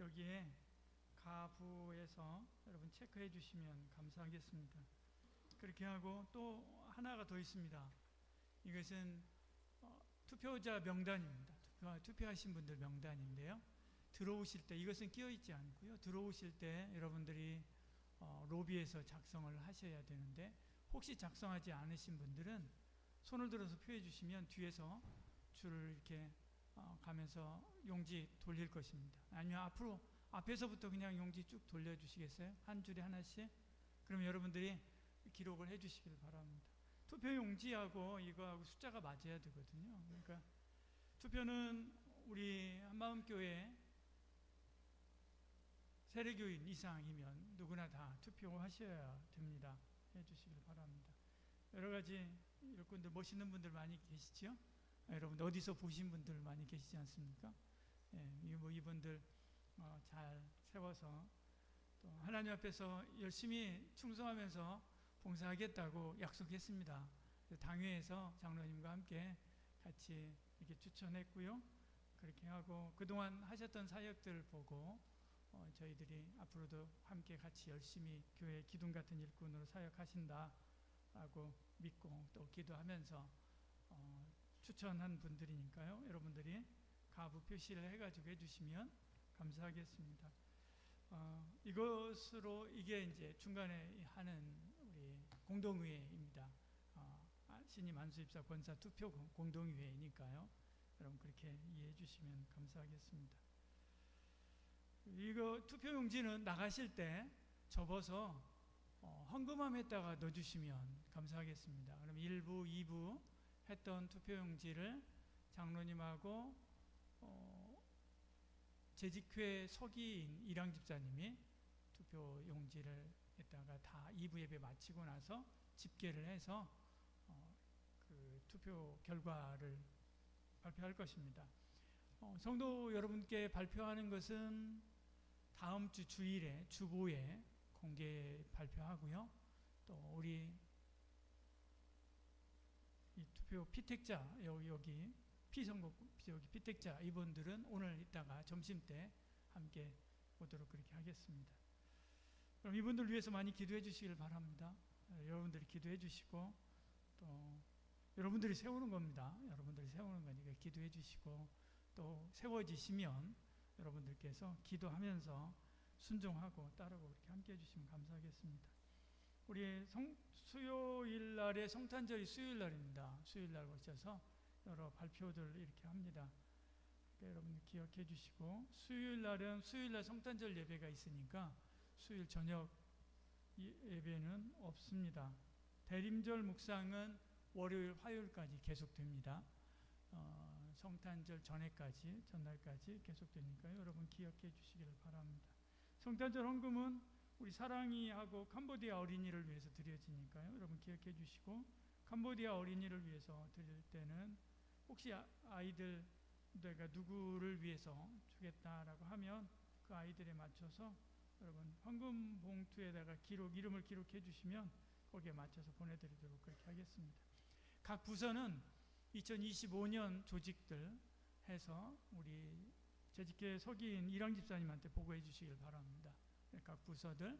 여기에 가부에서 여러분 체크해 주시면 감사하겠습니다. 그렇게 하고 또 하나가 더 있습니다. 이것은 투표자 명단입니다. 투표하신 분들 명단인데요. 들어오실 때 이것은 끼어 있지 않고요. 들어오실 때 여러분들이 로비에서 작성을 하셔야 되는데, 혹시 작성하지 않으신 분들은 손을 들어서 표해 주시면 뒤에서 줄을 이렇게 가면서 용지 돌릴 것입니다. 아니면 앞에서부터 그냥 용지 쭉 돌려주시겠어요? 한 줄에 하나씩? 그럼 여러분들이 기록을 해 주시길 바랍니다. 투표 용지하고 이거하고 숫자가 맞아야 되거든요. 그러니까 투표는 우리 한마음교회 세례교인 이상이면 누구나 다 투표하셔야 됩니다. 해 주시길 바랍니다. 여러 가지 일꾼들, 멋있는 분들 많이 계시죠? 여러분 어디서 보신 분들 많이 계시지 않습니까? 예, 이분들 잘 세워서 또 하나님 앞에서 열심히 충성하면서 봉사하겠다고 약속했습니다. 당회에서 장로님과 함께 같이 이렇게 추천했고요. 그렇게 하고 그동안 하셨던 사역들을 보고 저희들이 앞으로도 함께 같이 열심히 교회 기둥 같은 일꾼으로 사역하신다라고 믿고 또 기도하면서 추천한 분들이니까요. 여러분들이 가부 표시를 해가지고 해주시면 감사하겠습니다. 이것으로 이게 이제 중간에 하는 우리 공동의회입니다. 신임 안수입사 권사 투표 공동의회니까요. 여러분 그렇게 이해해 주시면 감사하겠습니다. 이거 투표용지는 나가실 때 접어서 헌금함에다가 넣어주시면 감사하겠습니다. 그럼 1부, 2부 했던 투표용지를 장로님하고 재직회 서기인 이랑 집사님이 투표용지를 에다가 다 2부 예배 마치고 나서 집계를 해서 그 투표 결과를 발표할 것입니다. 성도 여러분께 발표하는 것은 다음 주 주일에 주보에 공개 발표하고요. 또 우리 이 투표 피택자 여기 피선거 여기 피택자 이분들은 오늘 이따가 점심 때 함께 보도록 그렇게 하겠습니다. 그럼 이분들 위해서 많이 기도해 주시길 바랍니다. 여러분들이 기도해 주시고 또 여러분들이 세우는 겁니다. 여러분들이 세우는 거니까 기도해 주시고 또 세워지시면 여러분들께서 기도하면서 순종하고 따르고 그렇게 함께 해주시면 감사하겠습니다. 우리 수요일 날에 성탄절이 수요일 날입니다. 수요일 날 오셔서 여러 발표들 이렇게 합니다. 그러니까 여러분들 기억해 주시고 수요일 날은 수요일 날 성탄절 예배가 있으니까 수요일 저녁 예배는 없습니다. 대림절 묵상은 월요일 화요일까지 계속됩니다. 성탄절 전날까지 계속되니까요. 여러분 기억해 주시기를 바랍니다. 성탄절 헌금은 우리 사랑이하고 캄보디아 어린이를 위해서 드려지니까요. 여러분 기억해 주시고 캄보디아 어린이를 위해서 드릴 때는 혹시 아이들 내가 누구를 위해서 주겠다라고 하면 그 아이들에 맞춰서 여러분 헌금 봉투에다가 이름을 기록해 주시면 거기에 맞춰서 보내드리도록 그렇게 하겠습니다. 각 부서는 2025년 조직들 해서 우리 재직회 서기인 이랑 집사님한테 보고해 주시길 바랍니다. 각 부서들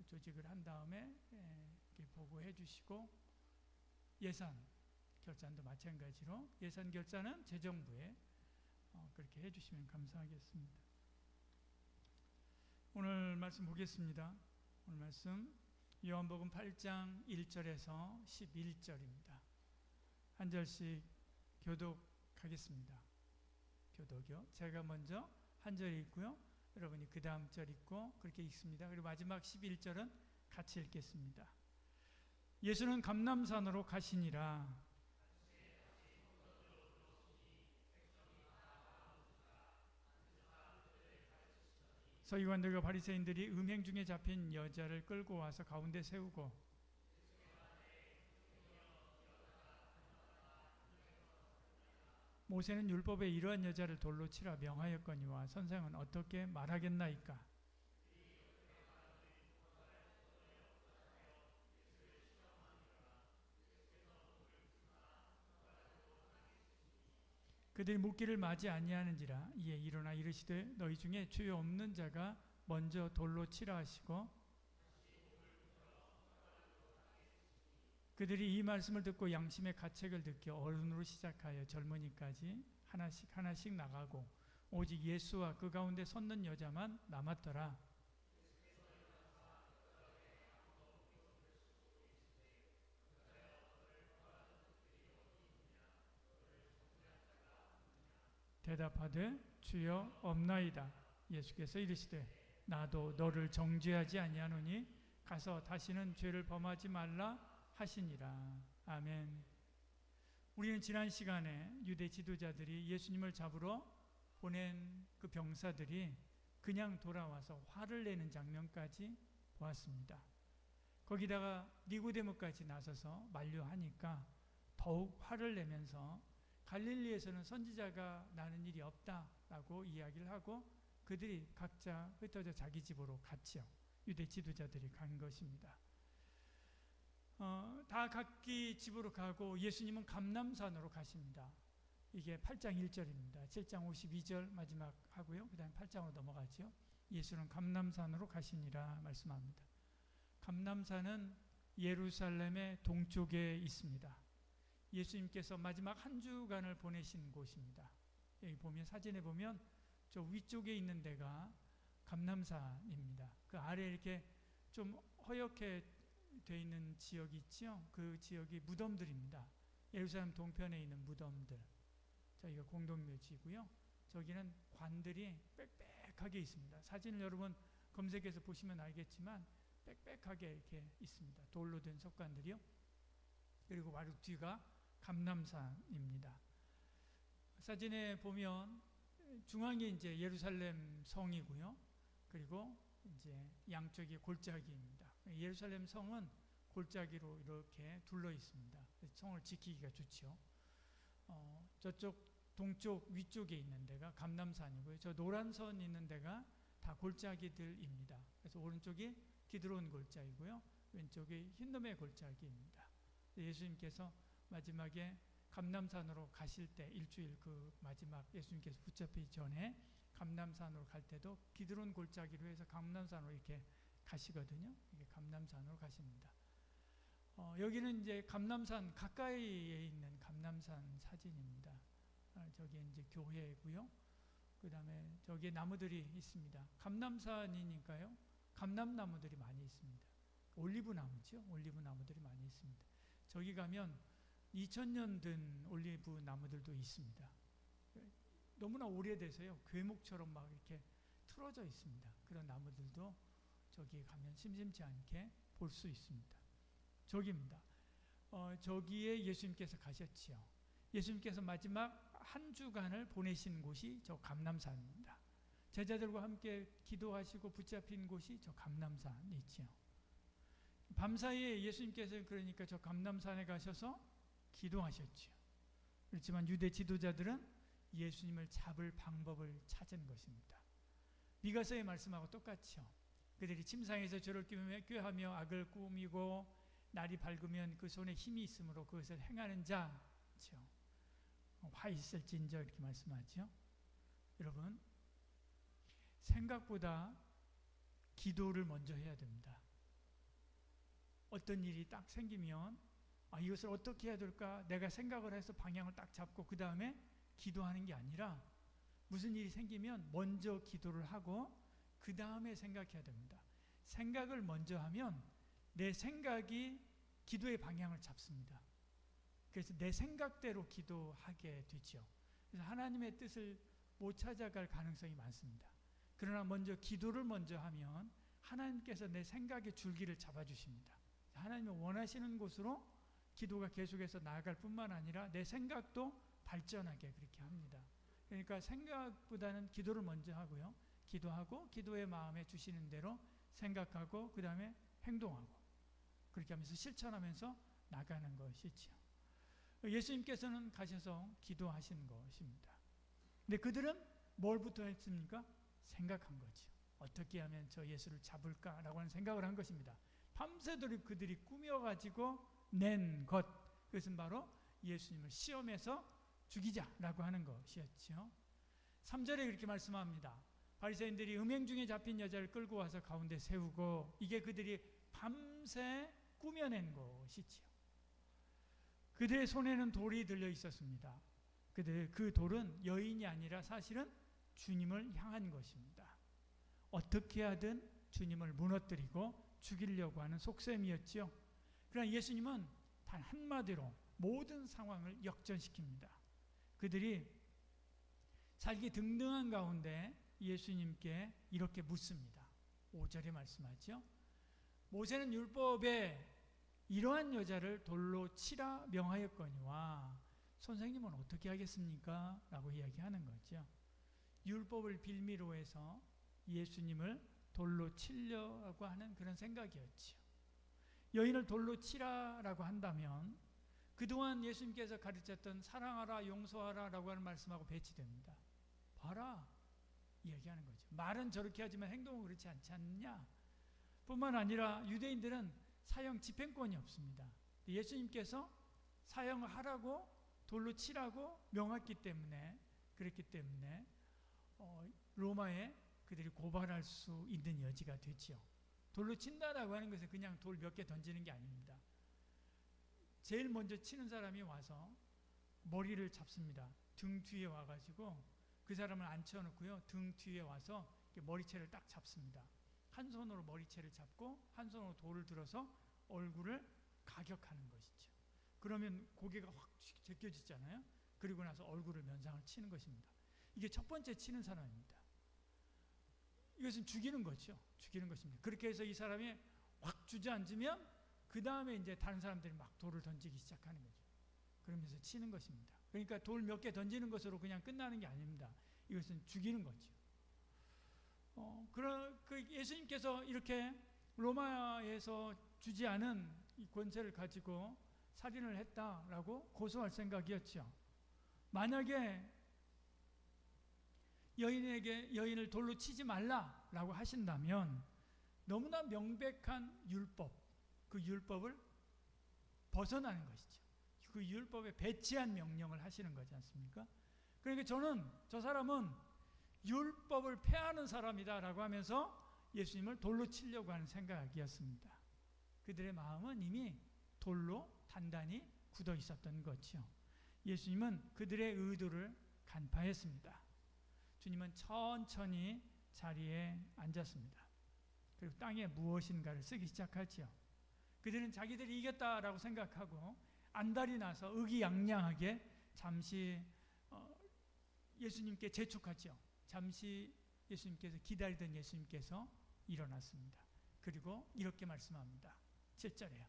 조직을 한 다음에 이렇게 보고해 주시고 예산 결산도 마찬가지로 예산 결산은 재정부에 그렇게 해 주시면 감사하겠습니다. 오늘 말씀 보겠습니다. 오늘 말씀 요한복음 8장 1절에서 11절입니다. 한 절씩 교독하겠습니다. 교독이요. 제가 먼저 한 절 읽고요. 여러분이 그 다음 절 읽고 그렇게 읽습니다. 그리고 마지막 11절은 같이 읽겠습니다. 예수는 감람산으로 가시니라. 서기관들과 바리새인들이 음행 중에 잡힌 여자를 끌고 와서 가운데 세우고 모세는 율법에 이러한 여자를 돌로 치라 명하였거니와 선생은 어떻게 말하겠나이까? 그들이 묻기를 맞이 아니하는지라. 이에 일어나 이르시되 너희 중에 죄 없는 자가 먼저 돌로 치라 하시고, 그들이 이 말씀을 듣고 양심의 가책을 느껴 어른으로 시작하여 젊은이까지 하나씩 하나씩 나가고 오직 예수와 그 가운데 섰는 여자만 남았더라. 대답하되 주여 없나이다. 예수께서 이르시되 나도 너를 정죄하지 아니하노니 가서 다시는 죄를 범하지 말라 하시니라. 아멘. 우리는 지난 시간에 유대 지도자들이 예수님을 잡으러 보낸 그 병사들이 그냥 돌아와서 화를 내는 장면까지 보았습니다. 거기다가 니고데모까지 나서서 만류하니까 더욱 화를 내면서 갈릴리에서는 선지자가 나는 일이 없다라고 이야기를 하고 그들이 각자 흩어져 자기 집으로 갔죠. 유대 지도자들이 간 것입니다. 다 각기 집으로 가고 예수님은 감람산으로 가십니다. 이게 8장 1절입니다. 7장 52절 마지막 하고요. 그 다음에 8장으로 넘어가죠. 예수는 감람산으로 가시니라 말씀합니다. 감람산은 예루살렘의 동쪽에 있습니다. 예수님께서 마지막 한 주간을 보내신 곳입니다. 여기 보면 사진에 보면 저 위쪽에 있는 데가 감람산입니다. 그 아래 이렇게 좀 허옇게 되어 있는 지역이 있죠. 그 지역이 무덤들입니다. 예루살렘 동편에 있는 무덤들. 저희가 공동묘지고요. 저기는 관들이 빽빽하게 있습니다. 사진을 여러분 검색해서 보시면 알겠지만 빽빽하게 이렇게 있습니다. 돌로 된 석관들이요. 그리고 바로 뒤가 감람산입니다. 사진에 보면 중앙에 이제 예루살렘 성이고요. 그리고 이제 양쪽이 골짜기입니다. 예루살렘 성은 골짜기로 이렇게 둘러 있습니다. 성을 지키기가 좋죠. 저쪽 동쪽 위쪽에 있는 데가 감람산이고요. 저 노란 선 있는 데가 다 골짜기들입니다. 그래서 오른쪽이 기드론 골짜기고요. 왼쪽이 흰놈의 골짜기입니다. 예수님께서 마지막에 감람산으로 가실 때 일주일 그 마지막 예수님께서 붙잡히기 전에 감람산으로 갈 때도 기드론 골짜기로 해서 감람산으로 이렇게 가시거든요. 이게 감람산으로 가십니다. 여기는 이제 감람산 가까이에 있는 감람산 사진입니다. 저기 이제 교회고요. 그 다음에 저기에 나무들이 있습니다. 감람산이니까요. 감람나무들이 많이 있습니다. 올리브 나무죠. 올리브 나무들이 많이 있습니다. 저기 가면 2000년 된 올리브 나무들도 있습니다. 너무나 오래돼서요. 괴목처럼 막 이렇게 틀어져 있습니다. 그런 나무들도 저기 가면 심심치 않게 볼 수 있습니다. 저기입니다. 저기에 예수님께서 가셨지요. 예수님께서 마지막 한 주간을 보내신 곳이 저 감람산입니다. 제자들과 함께 기도하시고 붙잡힌 곳이 저 감람산이 있지요. 밤사이에 예수님께서 그러니까 저 감람산에 가셔서 기도하셨지요. 그렇지만 유대 지도자들은 예수님을 잡을 방법을 찾은 것입니다. 미가서의 말씀하고 똑같죠. 그들이 침상에서 저를 꾀하며 악을 꾸미고 날이 밝으면 그 손에 힘이 있으므로 그것을 행하는 자, 그렇죠? 화 있을진저 이렇게 말씀하죠. 여러분, 생각보다 기도를 먼저 해야 됩니다. 어떤 일이 딱 생기면 이것을 어떻게 해야 될까? 내가 생각을 해서 방향을 딱 잡고 그 다음에 기도하는 게 아니라 무슨 일이 생기면 먼저 기도를 하고 그 다음에 생각해야 됩니다. 생각을 먼저 하면 내 생각이 기도의 방향을 잡습니다. 그래서 내 생각대로 기도하게 되죠. 그래서 하나님의 뜻을 못 찾아갈 가능성이 많습니다. 그러나 먼저 기도를 먼저 하면 하나님께서 내 생각의 줄기를 잡아주십니다. 하나님이 원하시는 곳으로 기도가 계속해서 나아갈 뿐만 아니라 내 생각도 발전하게 그렇게 합니다. 그러니까 생각보다는 기도를 먼저 하고요. 기도하고 기도의 마음에 주시는 대로 생각하고 그 다음에 행동하고 그렇게 하면서 실천하면서 나가는 것이죠. 예수님께서는 가셔서 기도하신 것입니다. 근데 그들은 뭘부터 했습니까? 생각한 거죠. 어떻게 하면 저 예수를 잡을까라고 하는 생각을 한 것입니다. 밤새도록 그들이 꾸며가지고 낸 것, 그것은 바로 예수님을 시험해서 죽이자라고 하는 것이었죠. 3절에 그렇게 말씀합니다. 바리새인들이 음행 중에 잡힌 여자를 끌고 와서 가운데 세우고, 이게 그들이 밤새 꾸며낸 것이지요. 그들의 손에는 돌이 들려 있었습니다. 그 돌은 여인이 아니라 사실은 주님을 향한 것입니다. 어떻게 하든 주님을 무너뜨리고 죽이려고 하는 속셈이었죠. 그러나 예수님은 단 한마디로 모든 상황을 역전시킵니다. 그들이 살기 등등한 가운데 예수님께 이렇게 묻습니다. 5절에 말씀하죠. 모세는 율법에 이러한 여자를 돌로 치라 명하였거니와 선생님은 어떻게 하겠습니까? 라고 이야기하는 거죠. 율법을 빌미로 해서 예수님을 돌로 치려고 하는 그런 생각이었죠. 여인을 돌로 치라라고 한다면 그동안 예수님께서 가르쳤던 사랑하라, 용서하라 라고 하는 말씀하고 배치됩니다. 봐라, 이야기하는 거죠. 말은 저렇게 하지만 행동은 그렇지 않지 않느냐? 뿐만 아니라 유대인들은 사형 집행권이 없습니다. 예수님께서 사형을 하라고 돌로 치라고 명했기 때문에, 그랬기 때문에 로마에 그들이 고발할 수 있는 여지가 되지요. 돌로 친다라고 하는 것은 그냥 돌 몇 개 던지는 게 아닙니다. 제일 먼저 치는 사람이 와서 머리를 잡습니다. 등 뒤에 와가지고 그 사람을 앉혀놓고요, 등 뒤에 와서 머리채를 딱 잡습니다. 한 손으로 머리채를 잡고 한 손으로 돌을 들어서 얼굴을 가격하는 것이죠. 그러면 고개가 확 제껴지잖아요. 그리고 나서 얼굴을 면상을 치는 것입니다. 이게 첫 번째 치는 사람입니다. 이것은 죽이는 거죠. 죽이는 것입니다. 그렇게 해서 이 사람이 확 주저앉으면 그 다음에 이제 다른 사람들이 막 돌을 던지기 시작하는 거죠. 그러면서 치는 것입니다. 그러니까 돌 몇 개 던지는 것으로 그냥 끝나는 게 아닙니다. 이것은 죽이는 거죠. 예수님께서 이렇게 로마에서 주지 않은 이 권세를 가지고 살인을 했다라고 고소할 생각이었죠. 만약에 여인을 돌로 치지 말라라고 하신다면 너무나 명백한 율법, 그 율법을 벗어나는 것이죠. 그 율법에 배치한 명령을 하시는 거지 않습니까? 그러니까 저 사람은 율법을 폐하는 사람이다라고 하면서 예수님을 돌로 치려고 하는 생각이었습니다. 그들의 마음은 이미 돌로 단단히 굳어 있었던 거죠. 예수님은 그들의 의도를 간파했습니다. 주님은 천천히 자리에 앉았습니다. 그리고 땅에 무엇인가를 쓰기 시작하죠. 그들은 자기들이 이겼다라고 생각하고 안달이 나서 의기양양하게 잠시 예수님께 재촉하죠. 잠시 예수님께서 기다리던 예수님께서 일어났습니다. 그리고 이렇게 말씀합니다. 7절에요.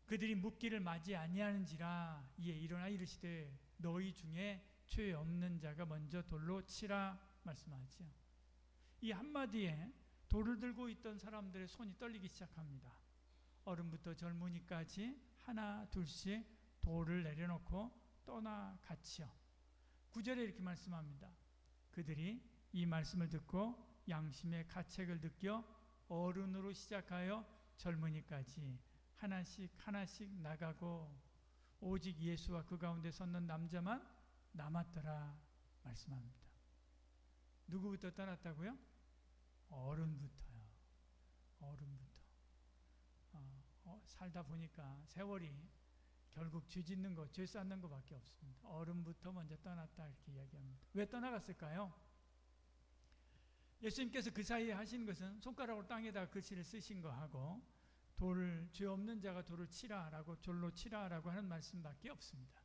그들이 묻기를 맞이 아니하는지라 이에 일어나 이르시되 너희 중에 죄 없는 자가 먼저 돌로 치라 말씀하죠. 이 한마디에 돌을 들고 있던 사람들의 손이 떨리기 시작합니다. 어른부터 젊은이까지 하나 둘씩 돌을 내려놓고 떠나갔지요. 9절에 이렇게 말씀합니다. 그들이 이 말씀을 듣고 양심의 가책을 느껴 어른으로 시작하여 젊은이까지 하나씩 하나씩 나가고 오직 예수와 그 가운데 섰는 남자만 남았더라 말씀합니다. 누구부터 떠났다고요? 어른부터요. 어른부터. 살다 보니까 세월이 결국 죄 짓는 거, 죄 쌓는 것밖에 없습니다. 어른부터 먼저 떠났다 이렇게 이야기합니다. 왜 떠나갔을까요? 예수님께서 그 사이에 하신 것은 손가락으로 땅에다 글씨를 쓰신 거하고 죄 없는 자가 돌을 치라라고 돌로 치라라고 하는 말씀밖에 없습니다.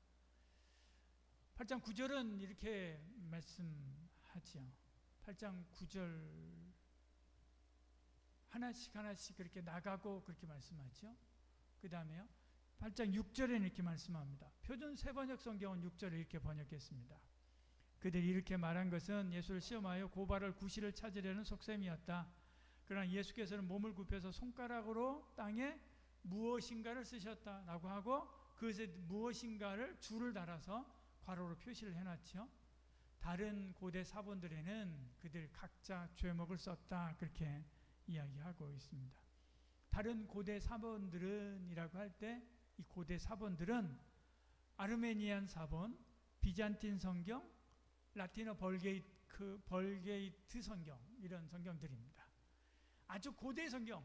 8장 9절은 이렇게 말씀하지요. 8장 9절 하나씩 하나씩 그렇게 나가고 그렇게 말씀하죠. 그 다음에요. 8장 6절에는 이렇게 말씀합니다. 표준 세번역 성경은 6절을 이렇게 번역했습니다. 그들이 이렇게 말한 것은 예수를 시험하여 고발할 구실을 찾으려는 속셈이었다. 그러나 예수께서는 몸을 굽혀서 손가락으로 땅에 무엇인가를 쓰셨다라고 하고 그것에 무엇인가를 줄을 달아서 괄호로 표시를 해놨죠. 다른 고대 사본들에는 그들 각자 죄목을 썼다 그렇게 이야기하고 있습니다. 다른 고대 사본들은이라고 할 때 이 고대 사본들은 아르메니안 사본, 비잔틴 성경, 라틴어 벌게이트 성경, 이런 성경들입니다. 아주 고대 성경,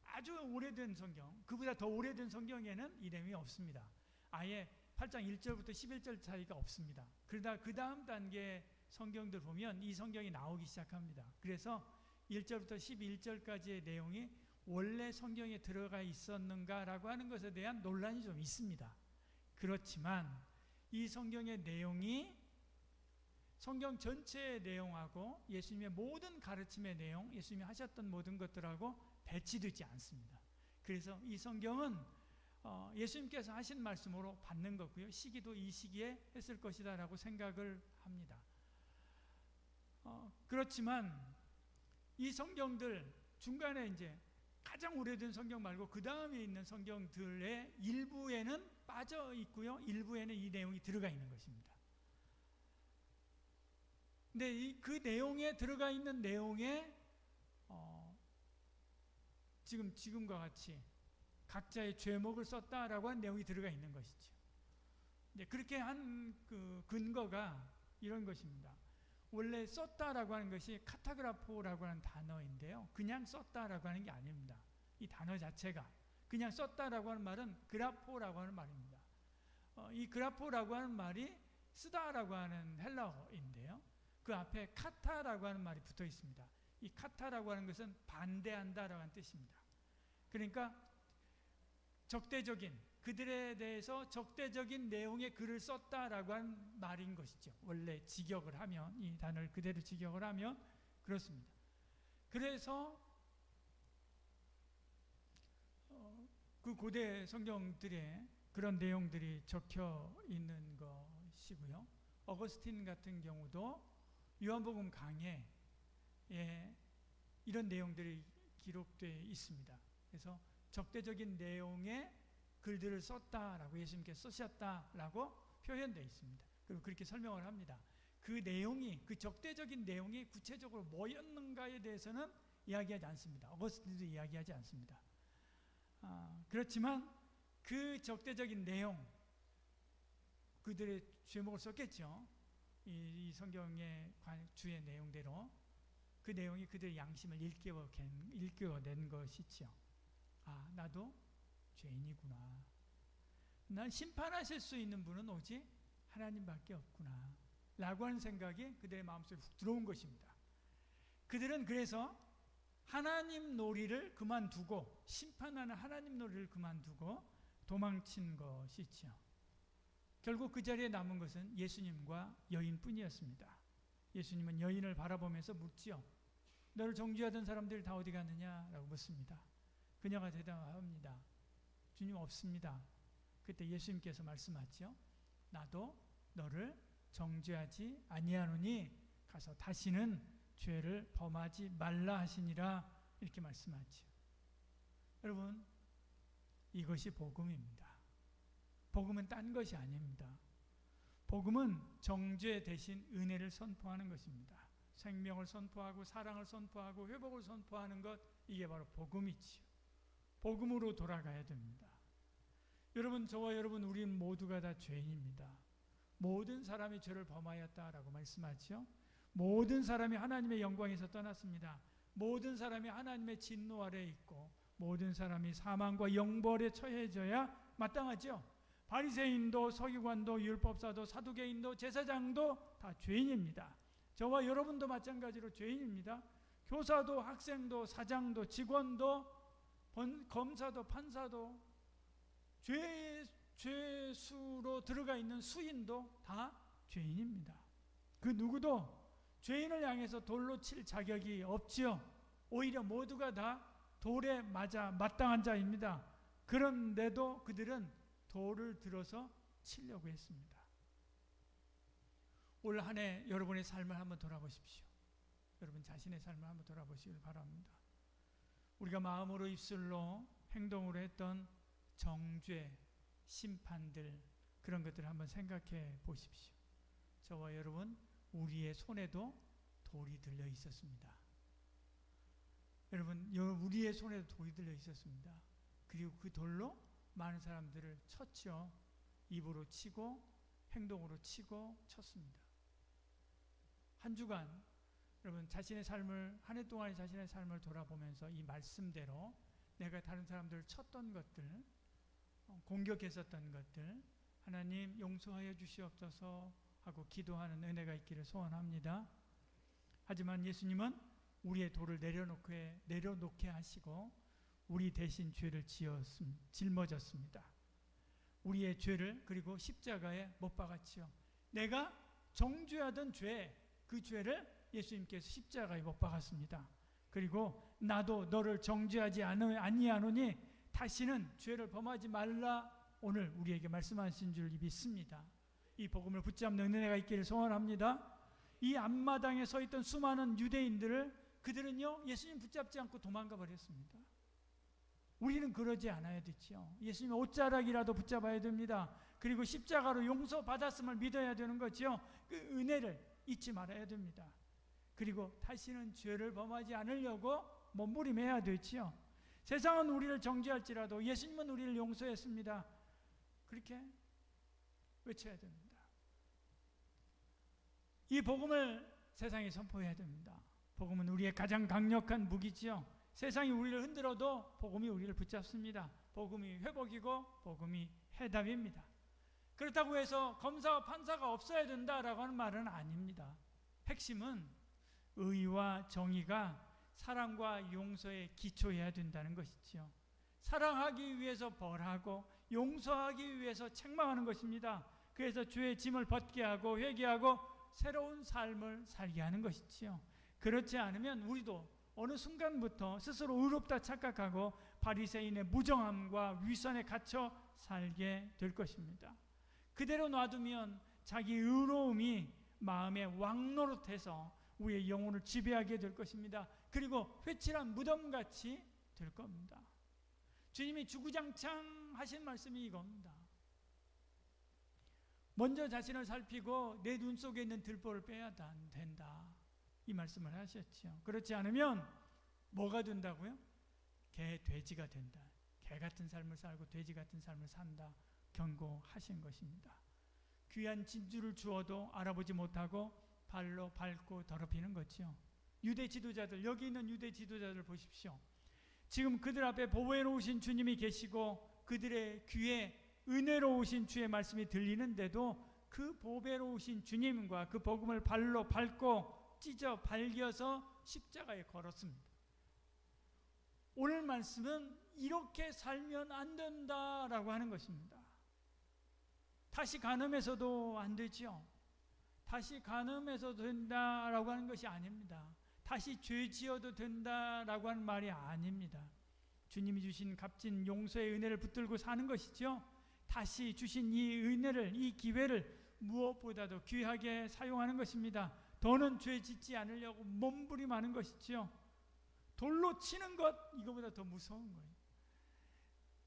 아주 오래된 성경, 그보다 더 오래된 성경에는 이 내용이 없습니다. 아예 8장 1절부터 11절 차이가 없습니다. 그러다 그 다음 단계 성경들 보면 이 성경이 나오기 시작합니다. 그래서 1절부터 11절까지의 내용이 원래 성경에 들어가 있었는가라고 하는 것에 대한 논란이 좀 있습니다. 그렇지만 이 성경의 내용이 성경 전체의 내용하고 예수님의 모든 가르침의 내용, 예수님이 하셨던 모든 것들하고 배치되지 않습니다. 그래서 이 성경은 예수님께서 하신 말씀으로 받는 거고요. 시기도 이 시기에 했을 것이다 라고 생각을 합니다. 그렇지만 이 성경들 중간에 이제 가장 오래된 성경 말고 그 다음에 있는 성경들의 일부에는 빠져 있고요. 일부에는 이 내용이 들어가 있는 것입니다. 근데 그 내용에 들어가 있는 내용에 지금과 같이 각자의 죄목을 썼다라고 한 내용이 들어가 있는 것이죠. 네, 그렇게 한 그 근거가 이런 것입니다. 원래 썼다라고 하는 것이 카타그라포라고 하는 단어인데요. 그냥 썼다라고 하는 게 아닙니다. 이 단어 자체가 그냥 썼다라고 하는 말은 그라포라고 하는 말입니다. 이 그라포라고 하는 말이 쓰다라고 하는 헬라어인데요. 그 앞에 카타라고 하는 말이 붙어 있습니다. 이 카타라고 하는 것은 반대한다라고 하는 뜻입니다. 그러니까 적대적인, 그들에 대해서 적대적인 내용의 글을 썼다라고 하는 말인 것이죠. 원래 직역을 하면, 이 단어를 그대로 직역을 하면 그렇습니다. 그래서 그 고대 성경들에 그런 내용들이 적혀 있는 것이고요. 어거스틴 같은 경우도 요한복음 강해에 이런 내용들이 기록되어 있습니다. 그래서 적대적인 내용의 글들을 썼다라고 예수님께서 쓰셨다라고 표현되어 있습니다. 그리고 그렇게 설명을 합니다. 그 내용이, 그 적대적인 내용이 구체적으로 뭐였는가에 대해서는 이야기하지 않습니다. 어거스틴도 이야기하지 않습니다. 그렇지만 그 적대적인 내용, 그들의 죄목을 썼겠죠. 이 성경의 주의 내용대로 그 내용이 그들의 양심을 일깨워낸 것이죠. 아, 나도 죄인이구나. 난 심판하실 수 있는 분은 오직 하나님밖에 없구나 라고 하는 생각이 그들의 마음속에 훅 들어온 것입니다. 그들은 그래서 하나님 놀이를 그만두고, 심판하는 하나님 놀이를 그만두고 도망친 것이죠. 결국 그 자리에 남은 것은 예수님과 여인뿐이었습니다. 예수님은 여인을 바라보면서 묻지요. 너를 정죄하던 사람들이 다 어디 갔느냐? 라고 묻습니다. 그녀가 대답합니다. 주님, 없습니다. 그때 예수님께서 말씀하죠. 나도 너를 정죄하지 아니하노니 가서 다시는 죄를 범하지 말라 하시니라, 이렇게 말씀하죠. 여러분, 이것이 복음입니다. 복음은 딴 것이 아닙니다. 복음은 정죄 대신 은혜를 선포하는 것입니다. 생명을 선포하고 사랑을 선포하고 회복을 선포하는 것, 이게 바로 복음이지요. 복음으로 돌아가야 됩니다. 여러분, 저와 여러분, 우리는 모두가 다 죄인입니다. 모든 사람이 죄를 범하였다라고 말씀하죠. 모든 사람이 하나님의 영광에서 떠났습니다. 모든 사람이 하나님의 진노 아래에 있고 모든 사람이 사망과 영벌에 처해져야 마땅하죠. 바리새인도 서기관도 율법사도 사두개인도 제사장도 다 죄인입니다. 저와 여러분도 마찬가지로 죄인입니다. 교사도 학생도 사장도 직원도 검사도 판사도 죄수로 들어가 있는 수인도 다 죄인입니다. 그 누구도 죄인을 향해서 돌로 칠 자격이 없지요. 오히려 모두가 다 돌에 맞아 마땅한 자입니다. 그런데도 그들은 돌을 들어서 치려고 했습니다. 올 한 해 여러분의 삶을 한번 돌아보십시오. 여러분 자신의 삶을 한번 돌아보시길 바랍니다. 우리가 마음으로 입술로 행동으로 했던 정죄, 심판들, 그런 것들을 한번 생각해 보십시오. 저와 여러분, 우리의 손에도 돌이 들려 있었습니다. 여러분, 우리의 손에도 돌이 들려 있었습니다. 그리고 그 돌로 많은 사람들을 쳤죠. 입으로 치고 행동으로 치고 쳤습니다. 한 주간 여러분 자신의 삶을, 한 해 동안의 자신의 삶을 돌아보면서 이 말씀대로 내가 다른 사람들을 쳤던 것들, 공격했었던 것들 하나님 용서하여 주시옵소서 하고 기도하는 은혜가 있기를 소원합니다. 하지만 예수님은 우리의 돌을 내려놓게 하시고 우리 대신 죄를 짊어졌습니다. 우리의 죄를 그리고 십자가에 못 박았지요. 내가 정죄하던 죄, 그 죄를 예수님께서 십자가에 못 박았습니다. 그리고 나도 너를 정죄하지 아니하노니 다시는 죄를 범하지 말라 오늘 우리에게 말씀하신 줄 믿습니다. 이 복음을 붙잡는 은혜가 있기를 소원합니다. 이 앞마당에 서 있던 수많은 유대인들을 그들은요 예수님 붙잡지 않고 도망가 버렸습니다. 우리는 그러지 않아야 되지요. 예수님의 옷자락이라도 붙잡아야 됩니다. 그리고 십자가로 용서받았음을 믿어야 되는 거죠. 그 은혜를 잊지 말아야 됩니다. 그리고 다시는 죄를 범하지 않으려고 몸부림해야 되지요. 세상은 우리를 정죄할지라도 예수님은 우리를 용서했습니다. 그렇게 외쳐야 됩니다. 이 복음을 세상에 선포해야 됩니다. 복음은 우리의 가장 강력한 무기지요. 세상이 우리를 흔들어도 복음이 우리를 붙잡습니다. 복음이 회복이고 복음이 해답입니다. 그렇다고 해서 검사와 판사가 없어야 된다라고 하는 말은 아닙니다. 핵심은 의와 정의가 사랑과 용서에 기초해야 된다는 것이지요. 사랑하기 위해서 벌하고 용서하기 위해서 책망하는 것입니다. 그래서 죄의 짐을 벗게 하고 회개하고 새로운 삶을 살게 하는 것이지요. 그렇지 않으면 우리도 어느 순간부터 스스로 의롭다 착각하고 바리새인의 무정함과 위선에 갇혀 살게 될 것입니다. 그대로 놔두면 자기 의로움이 마음의 왕노릇해서 우리의 영혼을 지배하게 될 것입니다. 그리고 회칠한 무덤같이 될 겁니다. 주님이 주구장창 하신 말씀이 이겁니다. 먼저 자신을 살피고 내 눈 속에 있는 들보를 빼야 된다. 이 말씀을 하셨죠. 그렇지 않으면 뭐가 된다고요? 돼지가 된다. 개 같은 삶을 살고 돼지 같은 삶을 산다. 경고하신 것입니다. 귀한 진주를 주어도 알아보지 못하고 발로 밟고 더럽히는 거죠. 유대 지도자들, 여기 있는 유대 지도자들 보십시오. 지금 그들 앞에 보호해 놓으신 주님이 계시고 그들의 귀에 은혜로우신 주의 말씀이 들리는데도 그 보배로우신 주님과 그 복음을 발로 밟고 찢어 발겨서 십자가에 걸었습니다. 오늘 말씀은 이렇게 살면 안 된다라고 하는 것입니다. 다시 간음해서도 안 되죠. 다시 간음해서도 된다라고 하는 것이 아닙니다. 다시 죄 지어도 된다라고 하는 말이 아닙니다. 주님이 주신 값진 용서의 은혜를 붙들고 사는 것이죠. 다시 주신 이 은혜를, 이 기회를 무엇보다도 귀하게 사용하는 것입니다. 더는 죄 짓지 않으려고 몸부림하는 것이죠. 돌로 치는 것, 이거보다 더 무서운 거예요.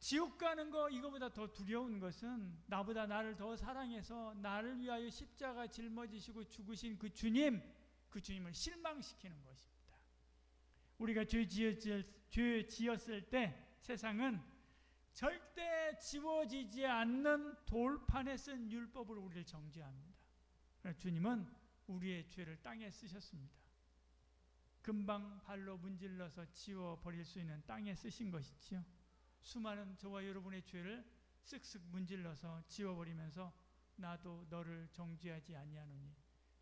지옥 가는 거, 이거보다 더 두려운 것은 나보다 나를 더 사랑해서 나를 위하여 십자가 짊어지시고 죽으신 그 주님을 실망시키는 것입니다. 우리가 죄 지었을 때 세상은 절대 지워지지 않는 돌판에 쓴 율법으로 우리를 정죄합니다. 주님은 우리의 죄를 땅에 쓰셨습니다. 금방 발로 문질러서 지워버릴 수 있는 땅에 쓰신 것이지요. 수많은 저와 여러분의 죄를 쓱쓱 문질러서 지워버리면서 나도 너를 정죄하지 아니하노니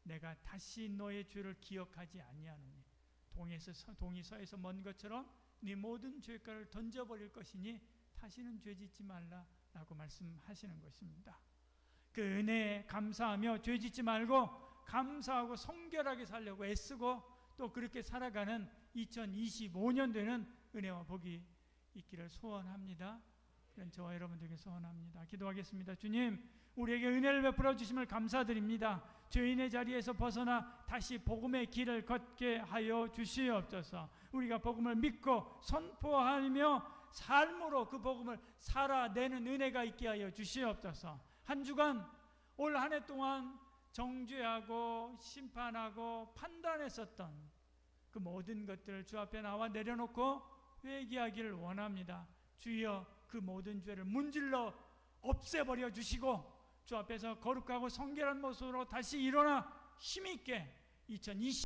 내가 다시 너의 죄를 기억하지 아니하노니 동이 서에서 먼 것처럼 네 모든 죄가를 던져버릴 것이니 다시는 죄 짓지 말라라고 말씀하시는 것입니다. 그 은혜에 감사하며 죄 짓지 말고 감사하고 성결하게 살려고 애쓰고 또 그렇게 살아가는 2025년도에는 은혜와 복이 있기를 소원합니다. 그런 저와 여러분들에게 소원합니다. 기도하겠습니다. 주님, 우리에게 은혜를 베풀어 주심을 감사드립니다. 죄인의 자리에서 벗어나 다시 복음의 길을 걷게 하여 주시옵소서. 우리가 복음을 믿고 선포하며 삶으로 그 복음을 살아내는 은혜가 있게 하여 주시옵소서. 한 주간 올 한 해 동안 정죄하고 심판하고 판단했었던 그 모든 것들을 주 앞에 나와 내려놓고 회개하기를 원합니다. 주여, 그 모든 죄를 문질러 없애버려 주시고 주 앞에서 거룩하고 성결한 모습으로 다시 일어나 힘있게 2020